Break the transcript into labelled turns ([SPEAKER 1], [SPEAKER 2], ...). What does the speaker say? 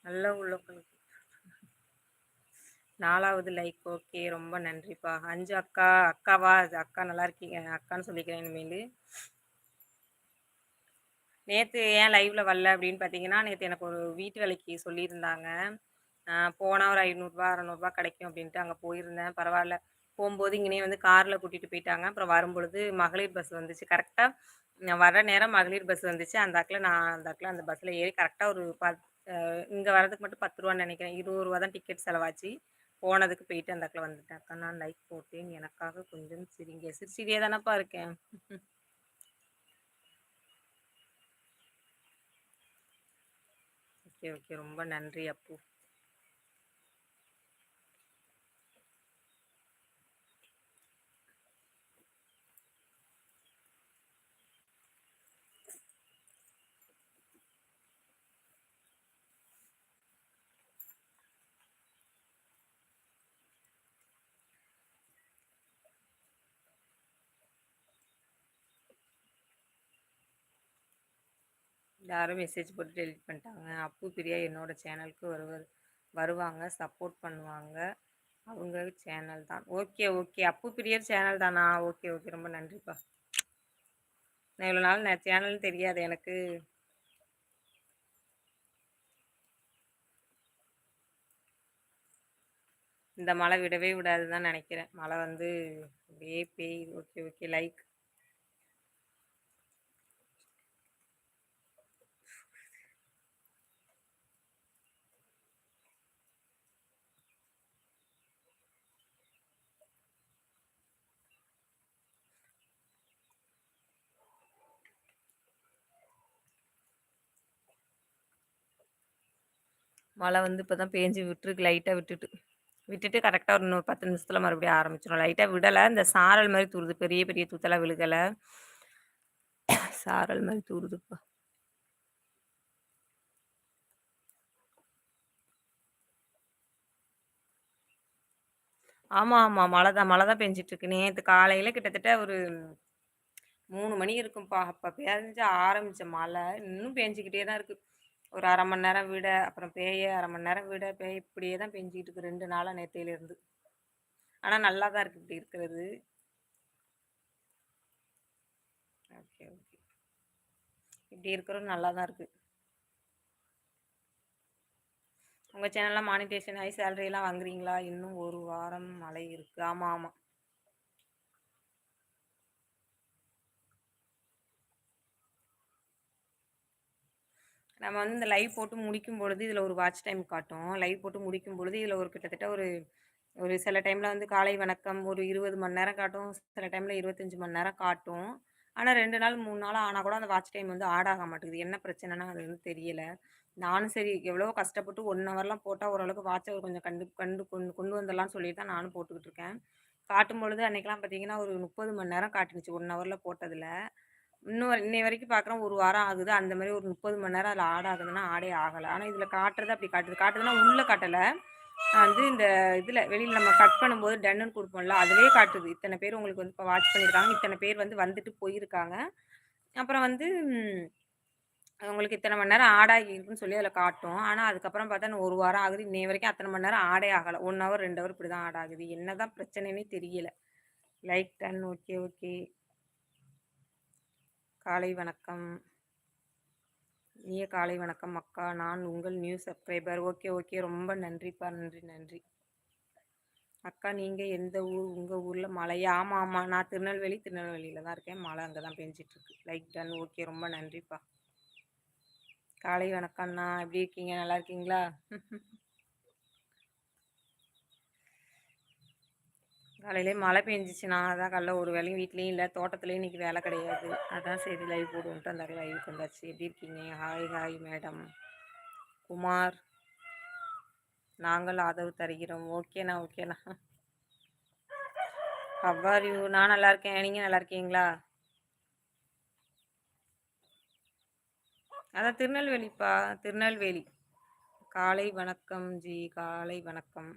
[SPEAKER 1] நல்ல உள்ளவங்களுக்கு 4வது லைக். ஓகே. ரொம்ப நன்றிப்பா. 5 அக்கா. அக்காவா? அக்கா நல்லா இருக்கீங்க? அக்கான்னு சொல்லிக்கிறேன் இனிமேலு. நேத்து ஏன் லைவ்ல வரல அப்படின்னு பார்த்தீங்கன்னா, நேத்து எனக்கு ஒரு வீட்டு வேலைக்கு சொல்லியிருந்தாங்க. போனா ஒரு ரூ. 500 ரூ. 600 கிடைக்கும் அப்படின்ட்டு அங்க போயிருந்தேன். பரவால்ல. போம்போது இங்கனயே வந்து கார்ல கூட்டிட்டு போயிட்டாங்க. அப்புறம் வரும்பொழுது மகளிர் பஸ் வந்துச்சு. கரெக்ட்டா நான் வர்ற நேரம் மகளிர் பஸ் வந்துச்சு. அந்த அந்த பஸ்ல ஏறி கரெக்ட்டா ஒரு இங்க வரதுக்கு மட்டும் ரூ. 10 நெனைக்கிறேன். ரூ. 20 தான் டிக்கெட் செலவாச்சு. போனதுக்கு போயிட்டு வந்துட்டேன். அக்கா நான் லைக் போட்டேன். எனக்காக கொஞ்சம் சிரிங்க. சிரிச்சிட்டே தானப்பா இருக்கேன். Okay, okay. ரொம்ப நன்றி அப்பு. யாரும் மெசேஜ் போட்டு டெலிட் பண்ணிட்டாங்க. அப்பு பிரியா என்னோட சேனலுக்கு வருவாங்க. சப்போர்ட் பண்ணுவாங்க. அவங்க சேனல் தான். Okay, okay. அப்பு பிரியர் சேனல் தானா? Okay, okay. ரொம்ப நன்றிப்பா. நான் இவ்வளோ நாள் சேனல்னு தெரியாது எனக்கு. இந்த மழை விடவே விடாதுன்னு தான் நெனைக்கிறேன். மழை வந்து அப்படியே பெய்யுது. Okay, okay. லைக். மழை வந்து இப்போ தான் பேஞ்சு விட்டுருக்கு லைட்டா விட்டுட்டு கரெக்ட்டா ஒரு இன்னொரு 10 நிமிஷத்துல மறுபடியும் ஆரம்பிச்சுரும். லைட்டா விடல. இந்த சாரல் மாரி தூறுது. பெரிய பெரிய தூத்தலா விழுகல. சாரல் மாரி தூறுதுப்பா. ஆமா, ஆமா. மழை தான் பெஞ்சுட்டு இருக்கு. நேத்து காலையில கிட்டத்தட்ட ஒரு 3 மணி இருக்கும்ப்பா. அப்ப பேஞ்ச ஆரம்பிச்ச மழை, இன்னும் பேஞ்சுக்கிட்டே தான் இருக்கு. ஒரு 1/2 மணி நேரம் விட, அப்புறம் 1/2 மணி நேரம் விட, இப்படியே தான் பெஞ்சுக்கிட்டு இருக்கு 2 நாளா நேத்தையிலேருந்து. ஆனா நல்லா தான் இருக்கு இப்படி இருக்கிறது. Okay, okay. இப்படி இருக்கிறது நல்லா தான் இருக்கு. உங்க சேனல்ல மானிட்டேஷன் ஆயி சேலரி எல்லாம் வாங்குறீங்களா? இன்னும் 1 வாரம் மழை இருக்கு. ஆமா, ஆமா. நம்ம வந்து இந்த லைவ் போட்டு முடிக்கும் பொழுது, இதில ஒரு வாட்ச் டைம் காட்டும். லைவ் போட்டு முடிக்கும் பொழுது, இதில ஒரு கிட்டத்தட்ட ஒரு ஒரு சில டைம்ல வந்து காலை வணக்கம் ஒரு 20 மணி நேரம் காட்டும். சில டைம்ல 25 மணி நேரம் காட்டும். ஆனா 2 நாள், 3 நாள் ஆனா கூட அந்த வாட்ச் டைம் வந்து ஆட் ஆக மாட்டேங்குது. என்ன பிரச்சனைன்னா அது வந்து தெரியல. நானும் சரி எவ்வளவோ கஷ்டப்பட்டு 1 ஹவர்லாம் போட்டா ஓரளவுக்கு வாட்ச கொஞ்சம் கண்டு கண்டு கொண்டு கொண்டு வந்துடலாம்னு சொல்லிட்டு தான் நானும் போட்டுக்கிட்டு இருக்கேன். காட்டும்பொழுது அன்னைக்கெல்லாம் பார்த்தீங்கன்னா, ஒரு 30 மணி நேரம் காட்டுனுச்சு 1 ஹவர்ல போட்டதுல. இன்னை வரைக்கும் பார்க்குறேன் 1 வாரம் ஆகுது. அந்த மாரி ஒரு 30 மணி நேரம் அதில ஆட் ஆகுதுன்னா, ஆடே ஆகல. ஆனா இதில காட்டுறது அப்படி காட்டுது. காட்டுதுன்னா உள்ள காட்டல. வந்து இந்த இதில வெளியில நம்ம கட் பண்ணும்போது டன்னுன்னு குடுப்போம்ல, அதிலேயே காட்டுது. இத்தன பேர் உங்களுக்கு வந்து இப்ப வாட்ச் பண்ணியிருக்காங்க. இத்தன பேர் வந்து வந்துட்டு போயிருக்காங்க. அப்புறம் வந்து உங்களுக்கு இத்தன மணி நேரம் ஆட் ஆகியிருக்குன்னு சொல்லி அதில காட்டும். ஆனா அதுக்கப்புறம் பார்த்தா இன்னும் 1 வாரம் ஆகுது. இன்னைய வரைக்கும் அத்தன மணி நேரம் ஆடே ஆகல. 1 ஹவர், 2 ஹவர் இப்படி தான் ஆட் ஆகுது. என்னதான் பிரச்சனைன்னே தெரியல. Like done. Okay, okay. காலை வணக்கம். இனிய காலை வணக்கம் அக்கா. நான் உங்கள் நியூ சப்ஸ்கிரைபர். Okay, okay. ரொம்ப நன்றிப்பா. நன்றி, நன்றி. அக்கா நீங்க எந்த ஊர்? உங்க ஊர்ல மழையா? ஆமா, ஆமா. நான் திருநெல்வேலியில தான் இருக்கேன். மழை அங்க தான் பெஞ்சிட்டு இருக்கு. Like done. ஓகே. ரொம்ப நன்றிப்பா. காலை வணக்கம்ண்ணா. எப்படி இருக்கீங்க? நல்லா இருக்கீங்களா? காலையிலே மழை பெஞ்சிச்சுண்ணா. அதான் காலைல ஒரு வேலையும் வீட்லயும் இல்ல. தோட்டத்துலயும் இன்னைக்கு வேலை கிடையாது. அதான் சரி லைவ் போடுவோன்ட்டு அந்த லைவுக்கு வந்தாச்சு. எப்படி இருக்கீங்க? Hi, hi madam. குமார். நாங்கள் ஆதரவு தருகிறோம். ஓகேண்ணா, ஓகேண்ணா. How are you? நான் நல்லா இருக்கேன். நீங்க நல்லா இருக்கீங்களா? அதான் திருநெல்வேலிப்பா. திருநெல்வேலி. காலை வணக்கம் ஜி. காலை வணக்கம்.